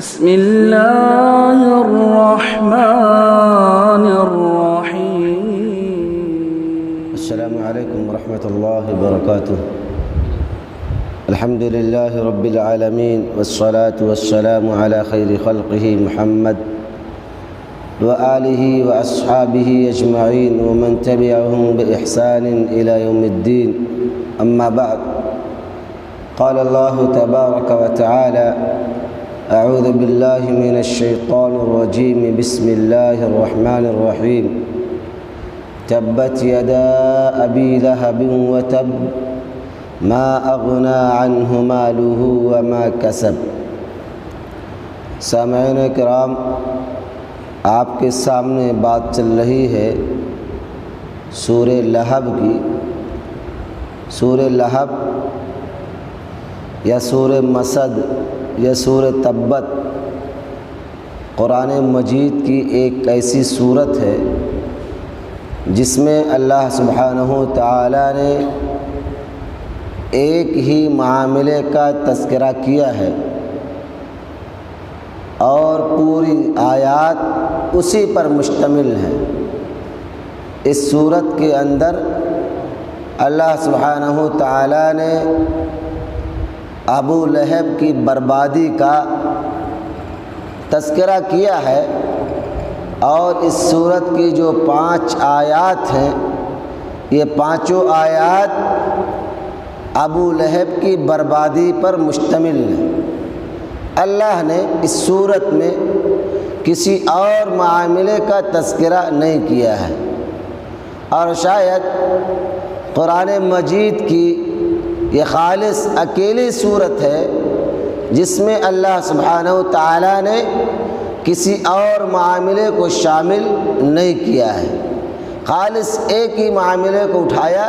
بسم الله الرحمن الرحيم. السلام عليكم ورحمة الله وبركاته. الحمد لله رب العالمين والصلاة والسلام على خير خلقه محمد وآله وأصحابه أجمعين ومن تبعهم بإحسان إلى يوم الدين. أما بعد، قال الله تبارك وتعالى: أعوذ بالله من الشيطان الرجيم. بسم الله الرحمن الرحيم. تبت يدا أبي لهب وتب ما أغنى عنه ماله وما كسب. سامعین کرام، آپ کے سامنے بات چل رہی ہے سورہ لہب کی. سورہ لہب یا سورہ مسد یا سورہ تبت قرآن مجید کی ایک ایسی صورت ہے جس میں اللہ سبحانہ تعالی نے ایک ہی معاملے کا تذکرہ کیا ہے اور پوری آیات اسی پر مشتمل ہے. اس صورت کے اندر اللہ سبحانہ تعالی نے ابو لہب کی بربادی کا تذکرہ کیا ہے اور اس صورت کی جو 5 آیات ہیں، یہ پانچوں آیات ابو لہب کی بربادی پر مشتمل ہیں. اللہ نے اس صورت میں کسی اور معاملے کا تذکرہ نہیں کیا ہے، اور شاید قرآن مجید کی یہ خالص اکیلی صورت ہے جس میں اللہ سبحانہ تعالی نے کسی اور معاملے کو شامل نہیں کیا ہے. خالص ایک ہی معاملے کو اٹھایا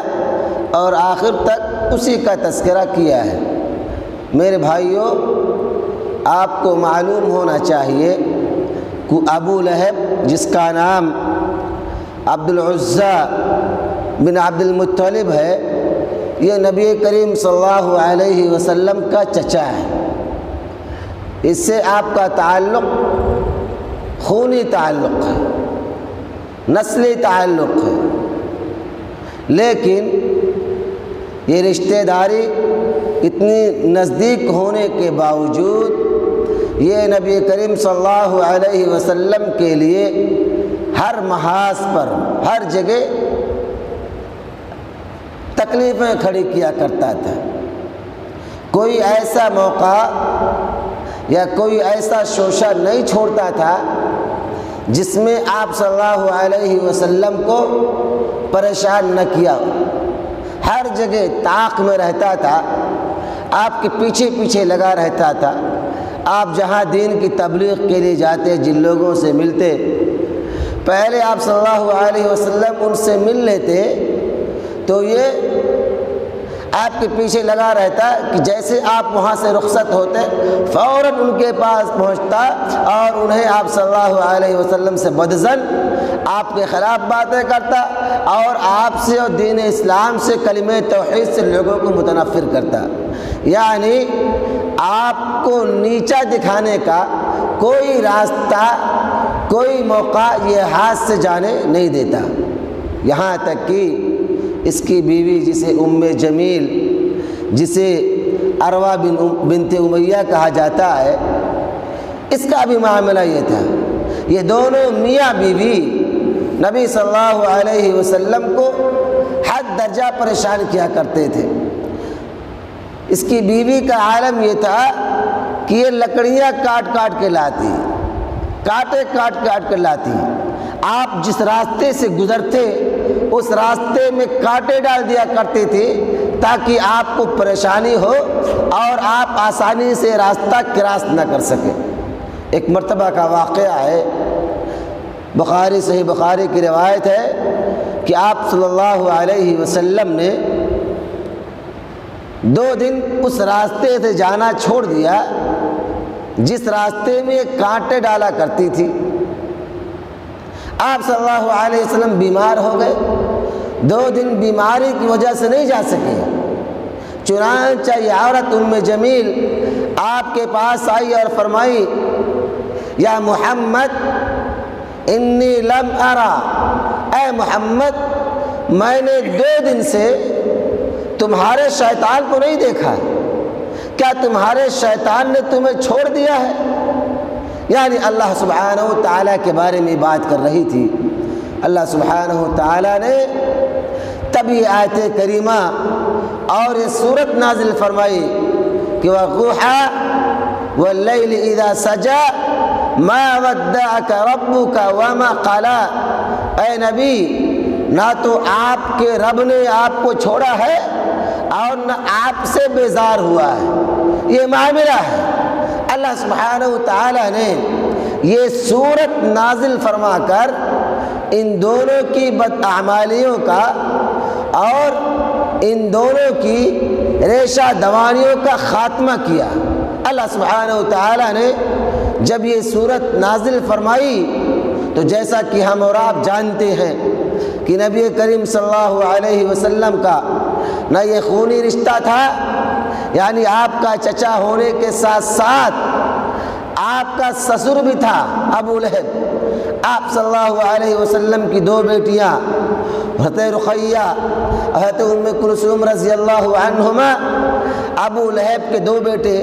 اور آخر تک اسی کا تذکرہ کیا ہے. میرے بھائیوں، آپ کو معلوم ہونا چاہیے کہ ابو لہب، جس کا نام عبد العزیٰ بن عبد المطلب ہے، یہ نبی کریم صلی اللہ علیہ وسلم کا چچا ہے. اس سے آپ کا تعلق خونی تعلق ہے، نسلی تعلق ہے، لیکن یہ رشتہ داری اتنی نزدیک ہونے کے باوجود یہ نبی کریم صلی اللہ علیہ وسلم کے لیے ہر محاذ پر، ہر جگہ تکلیفیں کھڑی کیا کرتا تھا. کوئی ایسا موقع یا کوئی ایسا شوشہ نہیں چھوڑتا تھا جس میں آپ صلی اللہ علیہ وسلم کو پریشان نہ کیا. ہر جگہ طاق میں رہتا تھا، آپ کے پیچھے پیچھے لگا رہتا تھا. آپ جہاں دین کی تبلیغ کے لیے جاتے، جن لوگوں سے ملتے، پہلے آپ صلی اللہ علیہ وسلم ان سے مل لیتے تو یہ آپ کے پیچھے لگا رہتا کہ جیسے آپ وہاں سے رخصت ہوتے فوراً ان کے پاس پہنچتا اور انہیں آپ صلی اللہ علیہ وسلم سے بدظن، آپ کے خلاف باتیں کرتا اور آپ سے اور دین اسلام سے، کلمہ توحید سے لوگوں کو متنفر کرتا. یعنی آپ کو نیچا دکھانے کا کوئی راستہ، کوئی موقع یہ ہاتھ سے جانے نہیں دیتا. یہاں تک کہ اس کی بیوی، جسے ام جمیل، جسے عروہ بنت امیہ کہا جاتا ہے، اس کا بھی معاملہ یہ تھا. یہ دونوں میاں بیوی نبی صلی اللہ علیہ وسلم کو حد درجہ پریشان کیا کرتے تھے. اس کی بیوی کا عالم یہ تھا کہ یہ لکڑیاں کاٹ کاٹ کے لاتی، کاٹے کاٹ کاٹ کے لاتی. آپ جس راستے سے گزرتے اس راستے میں کانٹے ڈال دیا کرتی تھی تاکہ آپ کو پریشانی ہو اور آپ آسانی سے راستہ کراس نہ کر سکیں. ایک مرتبہ کا واقعہ ہے، بخاری، صحیح بخاری کی روایت ہے کہ آپ صلی اللہ علیہ وسلم نے 2 دن اس راستے سے جانا چھوڑ دیا جس راستے میں کانٹے ڈالا کرتی تھی. آپ صلی اللہ علیہ وسلم بیمار ہو گئے، 2 دن بیماری کی وجہ سے نہیں جا سکے. چنانچہ یہ عورت ام جمیل آپ کے پاس آئی اور فرمائی یا محمد انی لم ارا، اے محمد میں نے 2 دن سے تمہارے شیطان کو نہیں دیکھا، کیا تمہارے شیطان نے تمہیں چھوڑ دیا ہے؟ یعنی اللہ سبحانہ و تعالیٰ کے بارے میں بات کر رہی تھی۔ اللہ سبحانہ و تعالیٰ نے تب یہ آیت کریمہ اور یہ سورت نازل فرمائی کہ وَالضُّحَىٰ وَاللَّيْلِ إِذَا سَجَىٰ مَا وَدَّعَكَ رَبُّكَ وَمَا قَلَىٰ، اے نبی نہ تو آپ کے رب نے آپ کو چھوڑا ہے اور نہ آپ سے بیزار ہوا ہے، یہ معاملہ ہے۔ اللہ سبحانہ و تعالیٰ نے یہ سورت نازل فرما کر ان دونوں کی بداعمالیوں کا اور ان دونوں کی ریشہ دوانیوں کا خاتمہ کیا۔ اللہ سبحانہ و تعالیٰ نے جب یہ سورت نازل فرمائی تو جیسا کہ ہم اور آپ جانتے ہیں کہ نبی کریم صلی اللہ علیہ وسلم کا نہ یہ خونی رشتہ تھا، یعنی آپ کا چچا ہونے کے ساتھ ساتھ آپ کا سسر بھی تھا ابو لہب۔ آپ صلی اللہ علیہ وسلم کی 2 بیٹیاں حضرت رقیہ حضرت ام کلثوم رضی اللہ عنہما، ابو لہب کے 2 بیٹے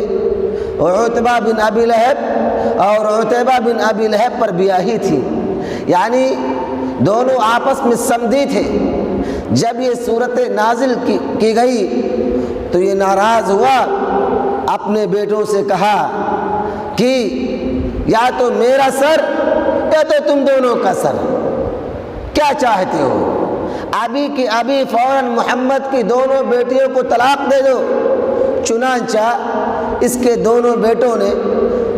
عتبہ بن ابی لہب اور عتبہ بن ابی لہب پر بیاہی تھی، یعنی دونوں آپس میں سمدھی تھے۔ جب یہ صورت نازل کی گئی تو یہ ناراض ہوا، اپنے بیٹوں سے کہا کہ یا تو میرا سر یا تو تم دونوں کا سر، کیا چاہتے ہو؟ ابھی کی ابھی فوراً محمد کی دونوں بیٹیوں کو طلاق دے دو۔ چنانچہ اس کے دونوں بیٹوں نے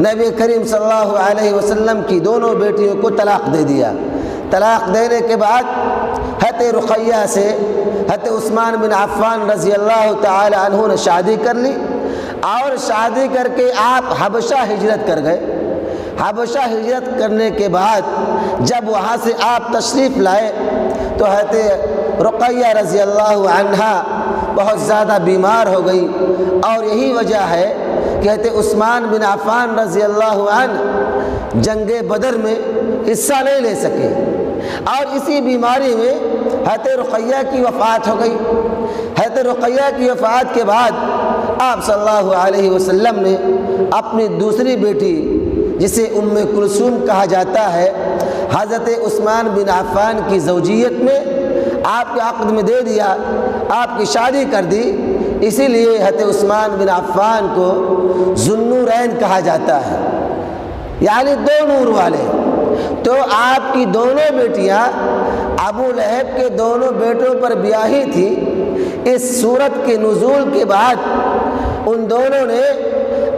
نبی کریم صلی اللہ علیہ وسلم کی دونوں بیٹیوں کو طلاق دے دیا۔ طلاق دینے کے بعد حضرت رقیہ سے حضرت عثمان بن عفان رضی اللہ تعالی عنہ نے شادی کر لی، اور شادی کر کے آپ حبشہ ہجرت کر گئے۔ حبشہ ہجرت کرنے کے بعد جب وہاں سے آپ تشریف لائے تو حضرت رقیہ رضی اللہ عنہا بہت زیادہ بیمار ہو گئی، اور یہی وجہ ہے کہ حضرت عثمان بن عفان رضی اللہ عنہ جنگ بدر میں حصہ نہیں لے سکے، اور اسی بیماری میں حضرت رقیہ کی وفات ہو گئی۔ حضرت رقیہ کی وفات کے بعد آپ صلی اللہ علیہ وسلم نے اپنی دوسری بیٹی جسے ام کلثوم کہا جاتا ہے حضرت عثمان بن عفان کی زوجیت میں آپ کے عقد میں دے دیا، آپ کی شادی کر دی۔ اسی لیے حضرت عثمان بن عفان کو ذو النورین کہا جاتا ہے، یعنی 2 نور والے۔ تو آپ کی دونوں بیٹیاں ابو لہب کے دونوں بیٹوں پر بیاہی تھی۔ اس صورت کے نزول کے بعد ان دونوں نے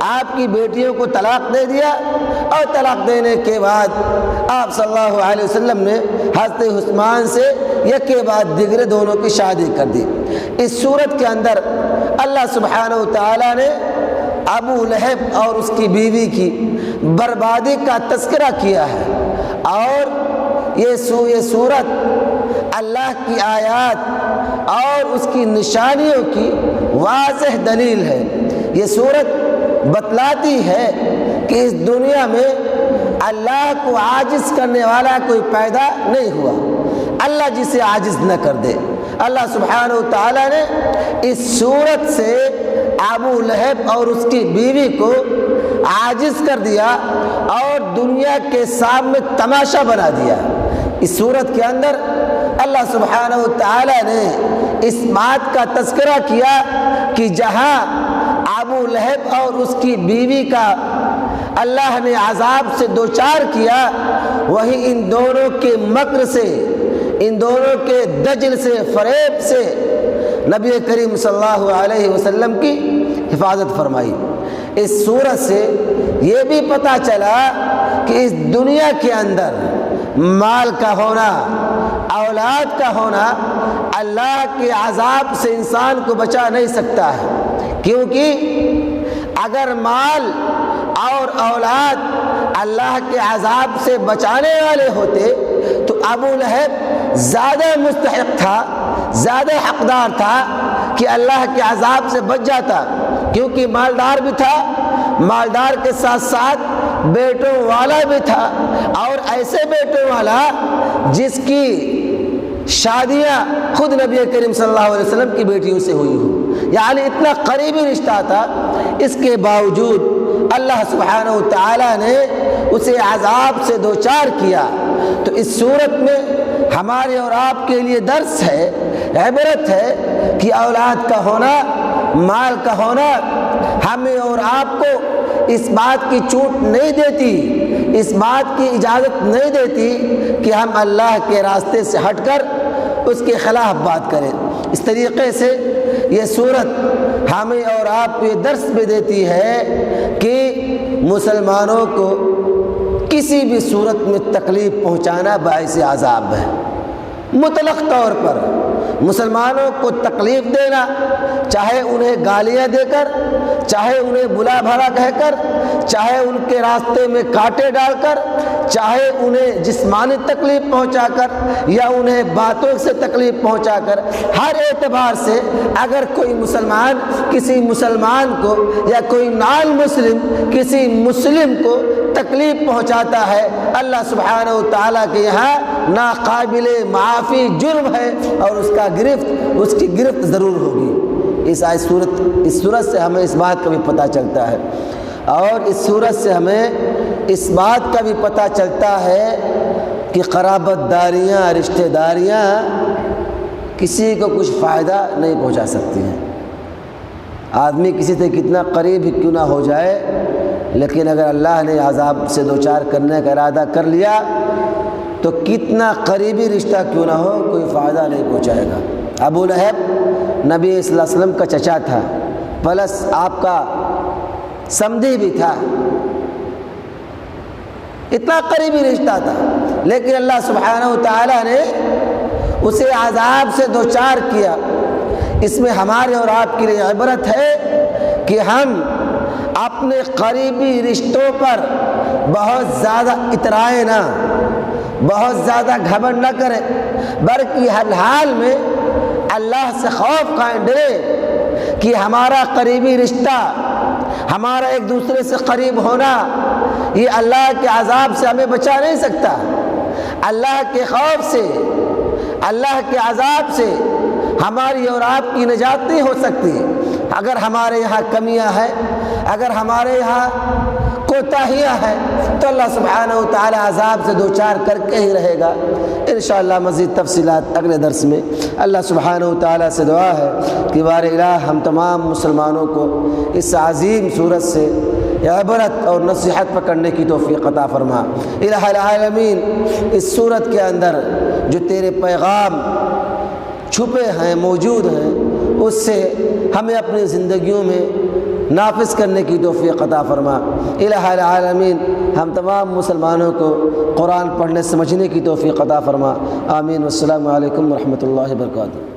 آپ کی بیٹیوں کو طلاق دے دیا، اور طلاق دینے کے بعد آپ صلی اللہ علیہ وسلم نے حضرت عثمان سے یک کے بعد دیگر دونوں کی شادی کر دی۔ اس صورت کے اندر اللہ سبحانہ و تعالیٰ نے ابو لہب اور اس کی بیوی کی بربادی کا تذکرہ کیا ہے، اور یہ صورت اللہ کی آیات اور اس کی نشانیوں کی واضح دلیل ہے۔ یہ صورت بتلاتی ہے کہ اس دنیا میں اللہ کو عاجز کرنے والا کوئی پیدا نہیں ہوا، اللہ جسے عاجز نہ کر دے۔ اللہ سبحانہ و تعالیٰ نے اس صورت سے ابو لہب اور اس کی بیوی کو عاجز کر دیا اور دنیا کے سامنے تماشا بنا دیا۔ اس صورت کے اندر اللہ سبحانہ و تعالیٰ نے اس بات کا تذکرہ کیا کہ جہاں ابو لہب اور اس کی بیوی کا اللہ نے عذاب سے دوچار کیا، وہیں ان دونوں کے مکر سے، ان دونوں کے دجل سے، فریب سے نبی کریم صلی اللہ علیہ وسلم کی حفاظت فرمائی۔ اس صورت سے یہ بھی پتہ چلا کہ اس دنیا کے اندر مال کا ہونا، اولاد کا ہونا اللہ کے عذاب سے انسان کو بچا نہیں سکتا ہے، کیونکہ اگر مال اور اولاد اللہ کے عذاب سے بچانے والے ہوتے تو ابو لہب زیادہ مستحق تھا، زیادہ حقدار تھا کہ اللہ کے عذاب سے بچ جاتا، کیونکہ مالدار بھی تھا، مالدار کے ساتھ ساتھ بیٹوں والا بھی تھا، اور ایسے بیٹوں والا جس کی شادیاں خود نبی کریم صلی اللہ علیہ وسلم کی بیٹیوں سے ہوئی ہوں، یعنی اتنا قریبی رشتہ تھا۔ اس کے باوجود اللہ سبحانہ و تعالیٰ نے اسے عذاب سے دوچار کیا۔ تو اس صورت میں ہمارے اور آپ کے لیے درس ہے، عبرت ہے کہ اولاد کا ہونا، مال کا ہونا ہمیں اور آپ کو اس بات کی چھوٹ نہیں دیتی، اس بات کی اجازت نہیں دیتی کہ ہم اللہ کے راستے سے ہٹ کر اس کے خلاف بات کریں۔ اس طریقے سے یہ صورت ہمیں اور آپ کو یہ درس بھی دیتی ہے کہ مسلمانوں کو کسی بھی صورت میں تکلیف پہنچانا باعث عذاب ہے۔ مطلق طور پر مسلمانوں کو تکلیف دینا، چاہے انہیں گالیاں دے کر، چاہے انہیں بلا بھلا کہہ کر، چاہے ان کے راستے میں کانٹے ڈال کر، چاہے انہیں جسمانی تکلیف پہنچا کر یا انہیں باتوں سے تکلیف پہنچا کر، ہر اعتبار سے اگر کوئی مسلمان کسی مسلمان کو یا کوئی نان مسلم کسی مسلم کو تکلیف پہنچاتا ہے، اللہ سبحانہ و تعالیٰ کے یہاں ناقابل معافی جرم ہے، اور اس کی گرفت ضرور ہوگی۔ اس صورت سے ہمیں اس بات کا بھی پتہ چلتا ہے، اور اس صورت سے ہمیں اس بات کا بھی پتہ چلتا ہے کہ قرابت داریاں، رشتہ داریاں کسی کو کچھ فائدہ نہیں پہنچا سکتی ہیں۔ آدمی کسی سے کتنا قریب ہی کیوں نہ ہو جائے، لیکن اگر اللہ نے عذاب سے دوچار کرنے کا ارادہ کر لیا تو کتنا قریبی رشتہ کیوں نہ ہو، کوئی فائدہ نہیں پہنچائے گا۔ ابو لہب نبی صلی اللہ علیہ وسلم کا چچا تھا، پلس آپ کا سمدھی بھی تھا، اتنا قریبی رشتہ تھا، لیکن اللہ سبحانہ و تعالیٰ نے اسے عذاب سے دوچار کیا۔ اس میں ہمارے اور آپ کے لیے عبرت ہے کہ ہم اپنے قریبی رشتوں پر بہت زیادہ اترائیں نہ، بہت زیادہ گھمنڈ نہ کریں، بلکہ ہر حال میں اللہ سے خوف قائم رہیں کہ ہمارا قریبی رشتہ، ہمارا ایک دوسرے سے قریب ہونا، یہ اللہ کے عذاب سے ہمیں بچا نہیں سکتا۔ اللہ کے خوف سے، اللہ کے عذاب سے ہماری اور آپ کی نجات نہیں ہو سکتی۔ اگر ہمارے یہاں کمیاں ہیں، اگر ہمارے یہاں کوتاہیاں ہیں، تو اللہ سبحانہ و تعالی عذاب سے دوچار کر کے ہی رہے گا۔ انشاءاللہ مزید تفصیلات اگلے درس میں۔ اللہ سبحانہ و تعالی سے دعا ہے کہ بار الہ ہم تمام مسلمانوں کو اس عظیم صورت سے عبرت اور نصیحت پکڑنے کی توفیق عطا فرما۔ الہ العالمین، اس صورت کے اندر جو تیرے پیغام چھپے ہیں، موجود ہیں، اس سے ہمیں اپنی زندگیوں میں نافذ کرنے کی توفیق عطا فرما۔ الہ العالمین، ہم تمام مسلمانوں کو قرآن پڑھنے سمجھنے کی توفیق عطا فرما۔ آمین۔ والسلام علیکم ورحمۃ اللہ وبرکاتہ۔